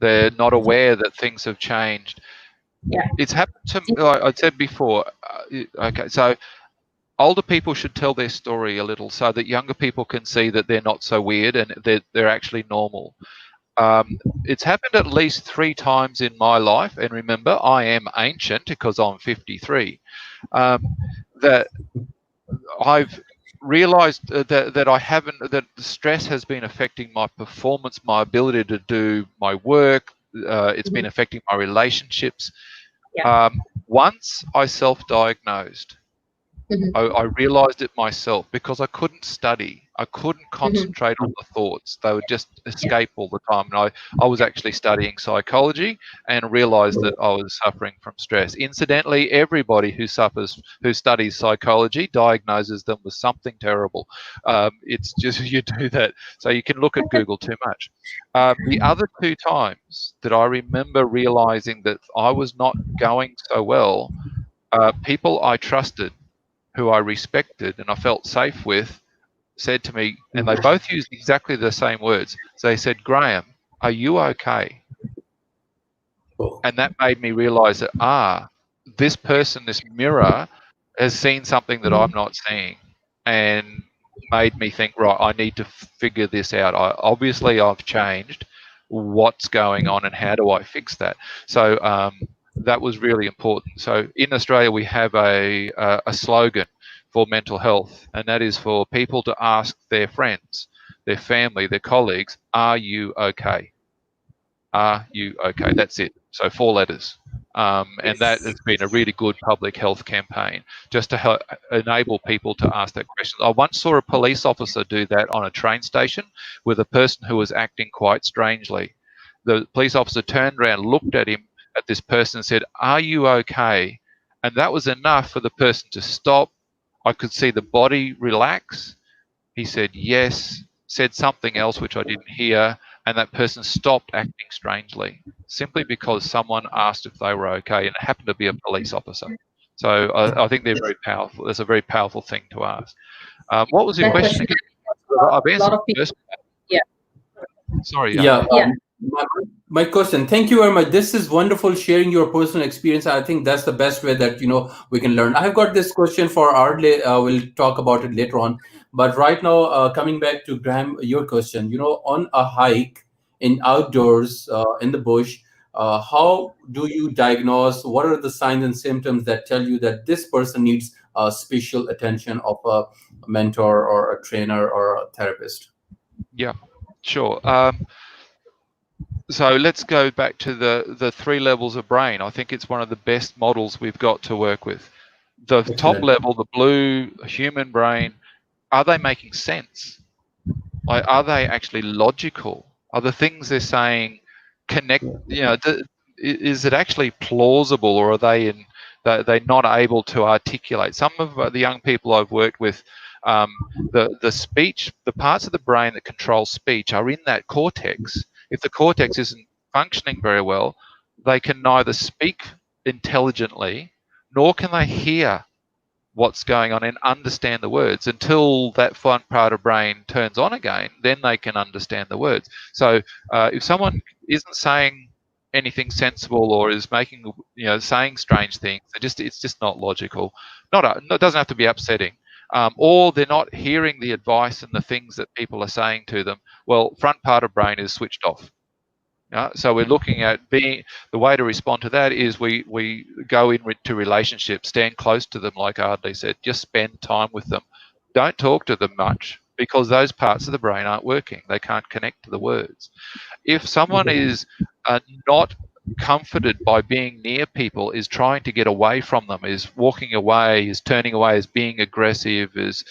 they're not aware that things have changed. Yeah. It's happened to me, like I said before. Okay, so older people should tell their story a little so that younger people can see that they're not so weird and they're actually normal. It's happened at least 3 times in my life, and remember, I am ancient because I'm 53. That I've realized that I haven't, that the stress has been affecting my performance, my ability to do my work. It's been Mhm. affecting my relationships. Yeah. Once I self-diagnosed, Mhm. I realized it myself because I couldn't study. I couldn't Mhm. concentrate on the thoughts. They would just Yeah. escape all the time. And I was actually studying psychology and realized that I was suffering from stress. Incidentally, everybody who studies psychology diagnoses them with something terrible. It's just you do that. So you can look at Google too much. The other 2 times that I remember realizing that I was not going so well, people I trusted, who I respected and I felt safe with, said to me, and they both used exactly the same words. So they said, Graham, are you okay? Oh. And that made me realize that, this person, this mirror, has seen something that I'm not seeing, and made me think, right, I need to figure this out. Obviously, I've changed. What's going on, and how do I fix that? So that was really important. So in Australia, we have a slogan for mental health, and that is for people to ask their friends, their family, their colleagues, "Are you okay? Are you okay?" That's it. So 4 letters. And that Yes. has been a really good public health campaign just to help enable people to ask that question. I once saw a police officer do that on a train station with a person who was acting quite strangely. The police officer turned around, looked at him, at this person, and said, "Are you okay?" And that was enough for the person to stop. I could see the body relax. He said yes, said something else which I didn't hear, and that person stopped acting strangely simply because someone asked if they were okay, and it happened to be a police officer. So I think they're very powerful. That's a very powerful thing to ask. What was your That question question, again? I've a lot answered of the people. first. Yeah. Sorry, Yeah. Yeah. My question. Thank you very much. This is wonderful sharing your personal experience. I think that's the best way that we can learn. I've got this question for Ardlay. We'll talk about it later on. But right now, coming back to Graham, your question. On a hike in outdoors in the bush, how do you diagnose? What are the signs and symptoms that tell you that this person needs special attention of a mentor or a trainer or a therapist? Yeah, sure. So let's go back to the three levels of brain. I think it's one of the best models we've got to work with. The top Excellent. level, the blue human brain, are they making sense? Like, are they actually logical? Are the things they're saying connect? You know, is it actually plausible, or are they they not able to articulate? Some of the young people I've worked with, the speech, the parts of the brain that control speech are in that cortex. If the cortex isn't functioning very well, they can neither speak intelligently nor can they hear what's going on and understand the words. Until that front part of brain turns on again, then they can understand the words. So if someone isn't saying anything sensible or is making, saying strange things, it's just not logical. It doesn't have to be upsetting. Or they're not hearing the advice and the things that people are saying to them. Well, front part of brain is switched off. So we're looking at the way to respond to that is we go into relationships, stand close to them, like Ardlay said, just spend time with them. Don't talk to them much because those parts of the brain aren't working. They can't connect to the words. If someone is not comforted by being near people, is trying to get away from them, is walking away, is turning away, is being aggressive, is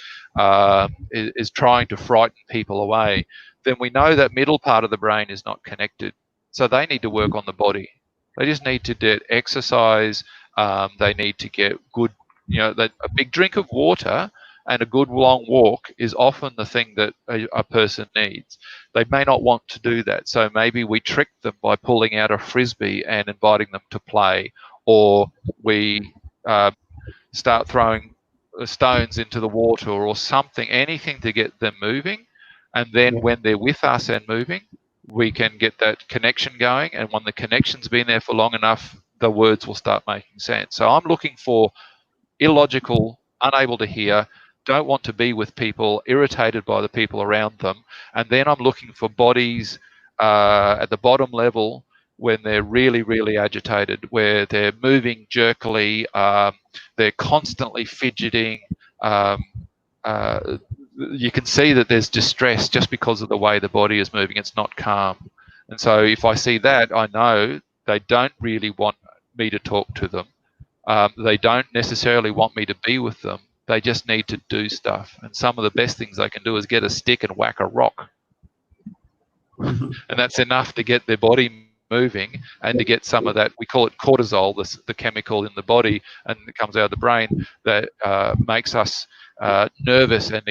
trying to frighten people away, then we know that middle part of the brain is not connected. So they need to work on the body. They just need to get exercise. They need to get good, a big drink of water and a good long walk is often the thing that a person needs. They may not want to do that. So maybe we trick them by pulling out a frisbee and inviting them to play, or we start throwing stones into the water or something, anything to get them moving. And then when they're with us and moving, we can get that connection going. And when the connection's been there for long enough, the words will start making sense. So I'm looking for illogical, unable to hear, don't want to be with people, irritated by the people around them. And then I'm looking for bodies at the bottom level when they're really, really agitated, where they're moving jerkily, they're constantly fidgeting. You can see that there's distress just because of the way the body is moving. It's not calm. And so if I see that, I know they don't really want me to talk to them. They don't necessarily want me to be with them. They just need to do stuff. And some of the best things they can do is get a stick and whack a rock. And that's enough to get their body moving and to get some of that, we call it cortisol, the chemical in the body, and it comes out of the brain that makes us nervous, and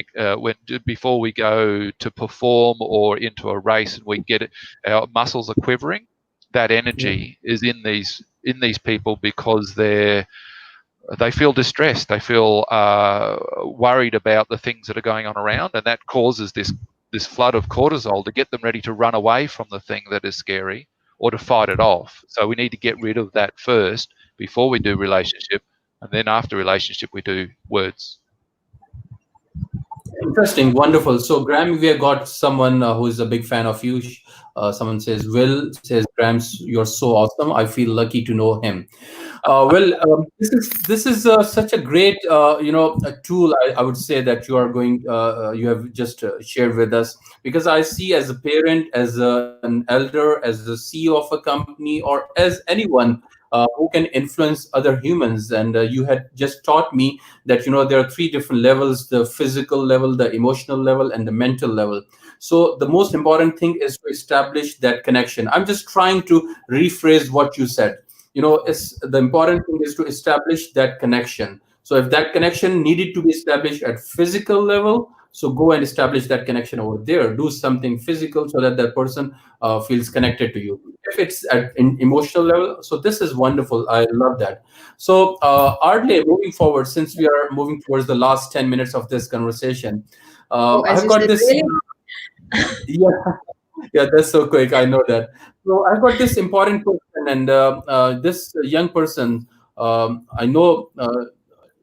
before we go to perform or into a race and we get it, our muscles are quivering. That energy is in these people because they feel distressed, they feel worried about the things that are going on around, and that causes this flood of cortisol to get them ready to run away from the thing that is scary or to fight it off. So we need to get rid of that first before we do relationship, and then after relationship we do words. Interesting, wonderful. So, Graham, we have got someone who is a big fan of you. Someone says, Will says, Graham, you're so awesome. I feel lucky to know him. This is such a great a tool. I would say that you have just shared with us, because I see as a parent, as an elder, as the CEO of a company, or as anyone who can influence other humans. And you had just taught me that there are three different levels: the physical level, the emotional level, and the mental level. So the most important thing is to establish that connection. I'm just trying to rephrase what you said. The important thing is to establish that connection. So if that connection needed to be established at physical level, so go and establish that connection over there. Do something physical so that that person feels connected to you. If it's at an emotional level, so this is wonderful. I love that. So Ardlay, moving forward, since we are moving towards the last 10 minutes of this conversation, As I've you got said, this. really? Yeah, yeah, that's so quick. I know that. So I've got this important question, and this young person, I know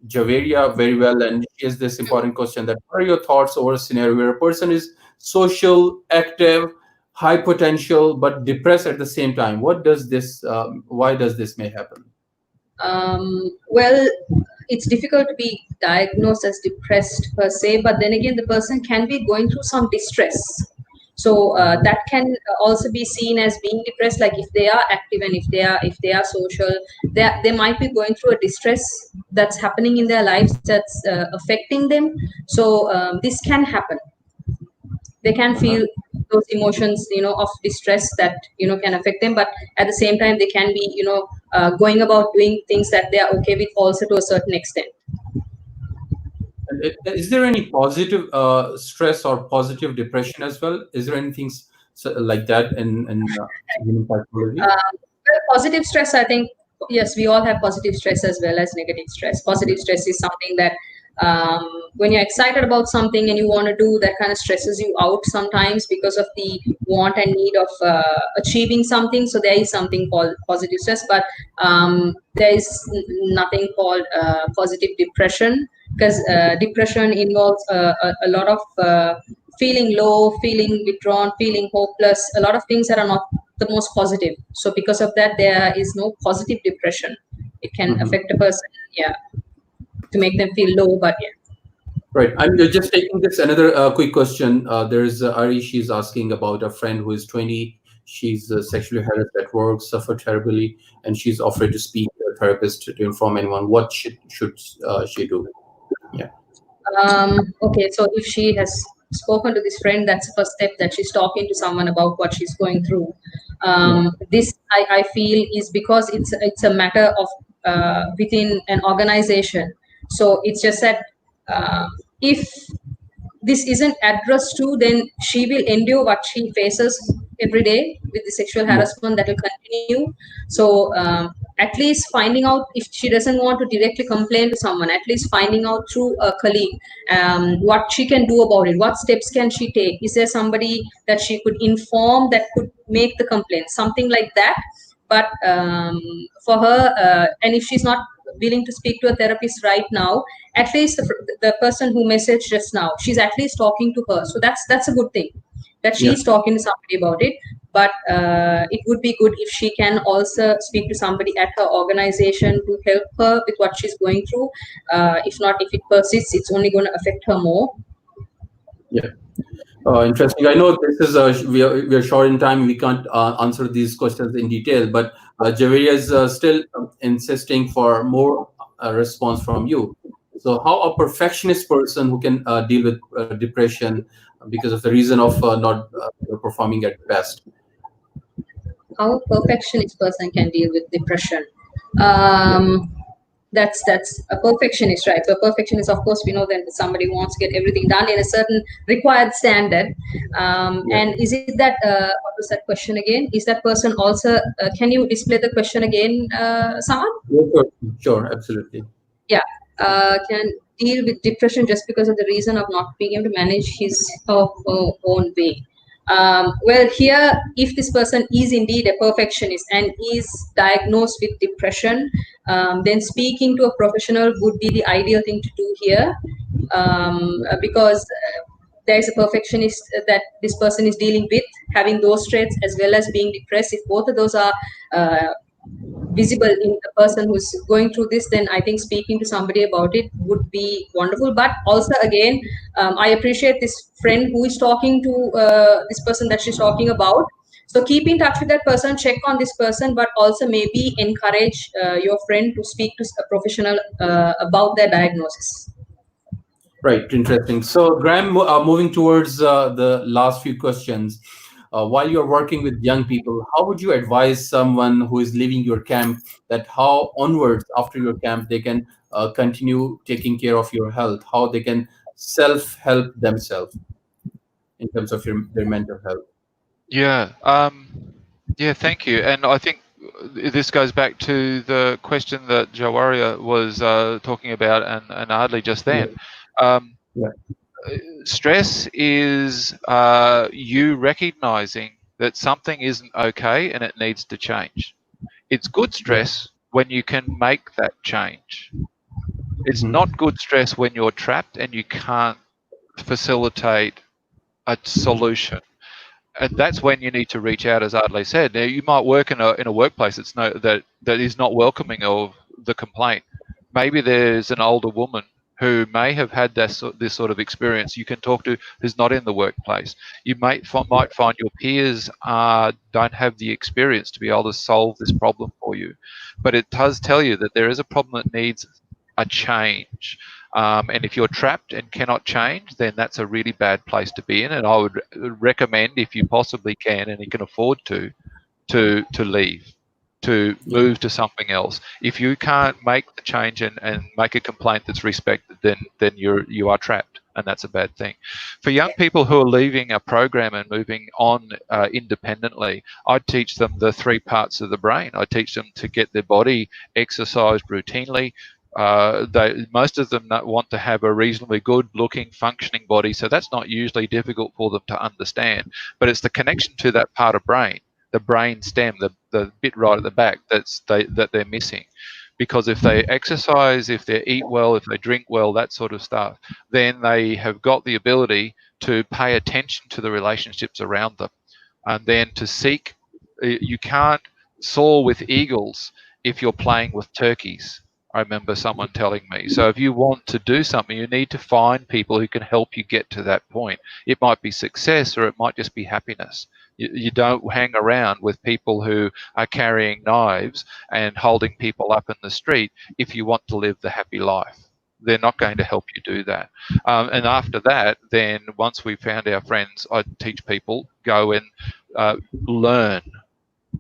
Javeria very well, and she has this important question: that what are your thoughts over a scenario where a person is social, active, high potential but depressed at the same time? What does this? Why does this may happen? Well, it's difficult to be diagnosed as depressed per se, but then again, the person can be going through some distress. So that can also be seen as being depressed. Like if they are active and if they are social, they might be going through a distress that's happening in their lives that's affecting them. So this can happen. They can Uh-huh. feel those emotions, of distress that can affect them, but at the same time they can be going about doing things that they are okay with also to a certain extent. And is there any positive stress or positive depression as well? Is there anything like that in human psychology? Well, positive stress, I think, yes, we all have positive stress as well as negative stress. Positive stress is something that when you're excited about something and you want to do, that kind of stresses you out sometimes because of the want and need of achieving something. So there is something called positive stress, but there is nothing called positive depression, because depression involves a lot of feeling low, feeling withdrawn, feeling hopeless, a lot of things that are not the most positive. So because of that, there is no positive depression. It can Mhm. affect a person, yeah, to make them feel low, but yeah. Right. I'm just taking this another quick question. There's Ari. She's asking about a friend who is 20. She's sexually harassed at work, suffered terribly, and she's afraid to speak to a therapist to inform anyone. What should she do? Yeah. Okay, so if she has spoken to this friend, that's the first step, that she's talking to someone about what she's going through. Yeah. This I feel is because it's a matter of within an organization. So it's just that if this isn't addressed to, then she will endure what she faces every day with the sexual Yeah. harassment that will continue. So at least finding out, if she doesn't want to directly complain to someone, at least finding out through a colleague what she can do about it, what steps can she take, is there somebody that she could inform that could make the complaint, something like that. But for her, and if she's not willing to speak to a therapist right now, at least the person who messaged just now, she's at least talking to her, so that's a good thing, that Yeah. she's talking to somebody about it. But it would be good if she can also speak to somebody at her organization to help her with what she's going through. If not, if it persists, it's only going to affect her more. Yeah. Interesting. I know this is we are short in time. We can't answer these questions in detail, but Javeria is still insisting for more response from you. So, how a perfectionist person who can deal with depression because of the reason of not performing at best? How a perfectionist person can deal with depression. Um, that's a perfectionist, right? So a perfectionist, of course, we know that somebody wants to get everything done in a certain required standard. Yeah. And is it that what was that question again? Is that person also can you display the question again, Saman? Yeah, sure. Sure. Absolutely. Yeah. Can deal with depression just because of the reason of not being able to manage his or her own way. Well, here, if this person is indeed a perfectionist and is diagnosed with depression, then speaking to a professional would be the ideal thing to do here, because there is a perfectionist that this person is dealing with, having those traits as well as being depressed. If both of those are uh, visible in the person who's going through this, then I think speaking to somebody about it would be wonderful. But also, again, I appreciate this friend who is talking to this person that she's talking about. So keep in touch with that person, check on this person, but also maybe encourage your friend to speak to a professional about their diagnosis. Right, interesting. So, Graham, moving towards the last few questions, while you're working with young people, how would you advise someone who is leaving your camp that how onwards after your camp they can continue taking care of your health, how they can self-help themselves in terms of their mental health? Yeah. Yeah. Thank you. And I think this goes back to the question that Jawaria was talking about and Ardlay just Yeah, then. Um, yeah, Stress is you recognizing that something isn't okay and it needs to change. It's good yeah. stress when you can make that change. It's Hmm. not good stress when you're trapped and you can't facilitate a solution. and that's when you need to reach out, as Ardlay said. Now, you might work in a workplace that is not welcoming of the complaint. Maybe there's an older woman who may have had this sort of experience you can talk to, who's not in the workplace. You might find your peers don't have the experience to be able to solve this problem for you. But it does tell you that there is a problem that needs a change. And if you're trapped and cannot change, then that's a really bad place to be in. And I would recommend, if you possibly can and you can afford to leave, to move to something else. If you can't make the change and make a complaint that's respected, then you are trapped, and that's a bad thing. For young people who are leaving a program and moving on independently, I teach them the 3 parts of the brain. I teach them to get their body exercised routinely. Most of them want to have a reasonably good looking, functioning body, so that's not usually difficult for them to understand. But it's the connection to that part of brain, the brain stem, the bit right at the back that they're missing. Because if they exercise, if they eat well, if they drink well, that sort of stuff, then they have got the ability to pay attention to the relationships around them, and then to seek. You can't soar with eagles if you're playing with turkeys. I remember someone telling me. So if you want to do something, you need to find people who can help you get to that point. It might be success, or it might just be happiness. You don't hang around with people who are carrying knives and holding people up in the street if you want to live the happy life. They're not going to help you do that. And after that, then once we found our friends, I teach people, go and learn.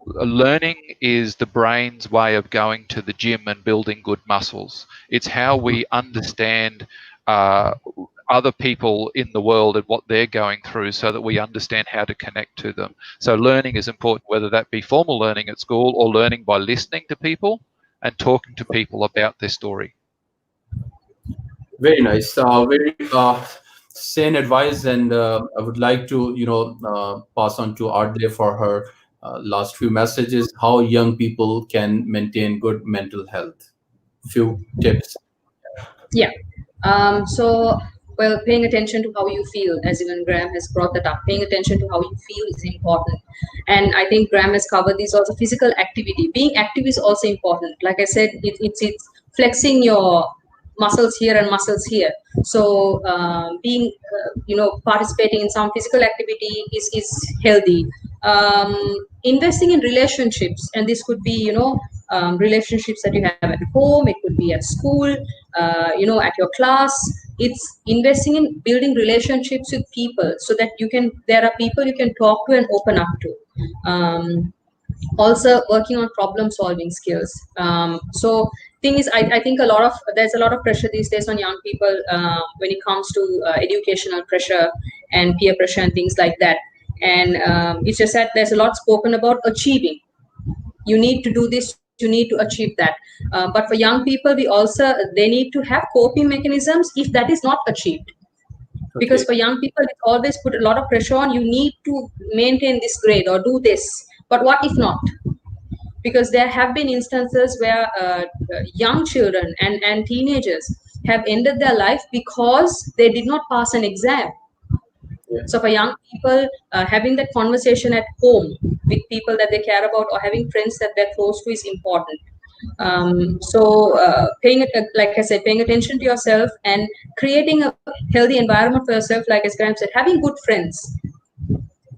Learning is the brain's way of going to the gym and building good muscles. It's how we understand other people in the world and what they're going through, so that we understand how to connect to them. So learning is important, whether that be formal learning at school or learning by listening to people and talking to people about their story. Very nice. Very sane advice, and I would like to, pass on to Ardlay for her last few messages. How young people can maintain good mental health. Few tips. Yeah. So, well, paying attention to how you feel, as even Graham has brought that up, paying attention to how you feel is important. And I think Graham has covered this also. Physical activity. Being active is also important. Like I said, it's flexing your muscles here and muscles here. So being, participating in some physical activity is healthy. Investing in relationships, and this could be, relationships that you have at home, it could be at school, at your class. It's investing in building relationships with people, so that there are people you can talk to and open up to. Also working on problem solving skills. So thing is, I think there's a lot of pressure these days on young people when it comes to educational pressure and peer pressure and things like that. And it's just that there's a lot spoken about achieving. You need to do this, you need to achieve that. But for young people, they need to have coping mechanisms if that is not achieved. Because for young people, it always put a lot of pressure on, you need to maintain this grade or do this. But what if not? Because there have been instances where young children and teenagers have ended their life because they did not pass an exam. Yeah. So for young people, having that conversation at home with people that they care about, or having friends that they're close to, is important. Like I said, paying attention to yourself and creating a healthy environment for yourself. Like as Graham said, having good friends,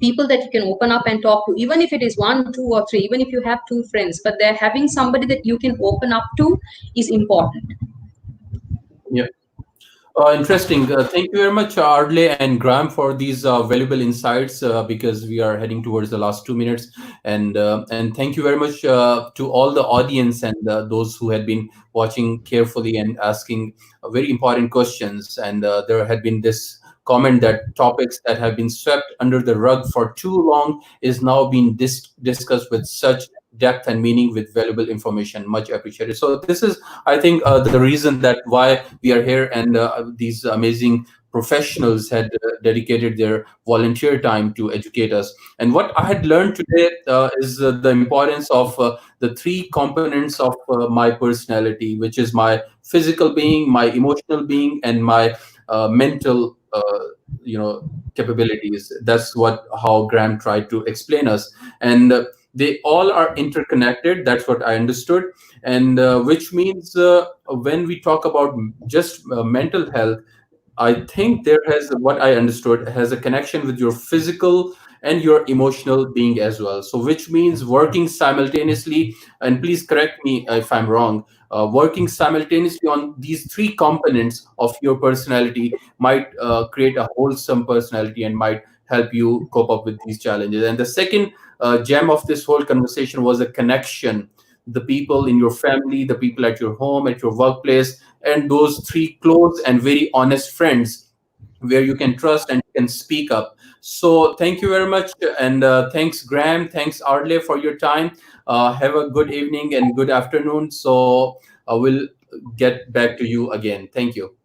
people that you can open up and talk to, even if it is 1, 2, or 3, even if you have 2 friends, but they're having somebody that you can open up to is important. Yeah. Interesting. Thank you very much, Ardlay and Graham, for these valuable insights, because we are heading towards the last 2 minutes. And thank you very much to all the audience and those who had been watching carefully and asking very important questions. And there had been this comment that topics that have been swept under the rug for too long is now being discussed with such depth and meaning, with valuable information. Much appreciated. So this is, I think, the reason that why we are here, and these amazing professionals had dedicated their volunteer time to educate us. And what I had learned today is the importance of the 3 components of my personality, which is my physical being, my emotional being, and my mental capabilities. That's what how Graham tried to explain us. And they all are interconnected. That's what I understood. And which means when we talk about just mental health, I think there has, what I understood, has a connection with your physical and your emotional being as well. So, which means working simultaneously, and please correct me if I'm wrong, working simultaneously on these three components of your personality might create a wholesome personality and might help you cope up with these challenges. And the second gem of this whole conversation was a connection. The people in your family, the people at your home, at your workplace, and those three close and very honest friends where you can trust and you can speak up. So thank you very much, and thanks Graham, thanks Ardlay for your time. Have a good evening and good afternoon. So I will get back to you again. Thank you.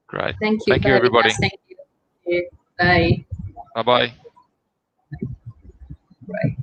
Great. Thank you Thank for you, having everybody. us. Thank you. Okay, bye. Bye bye. Right.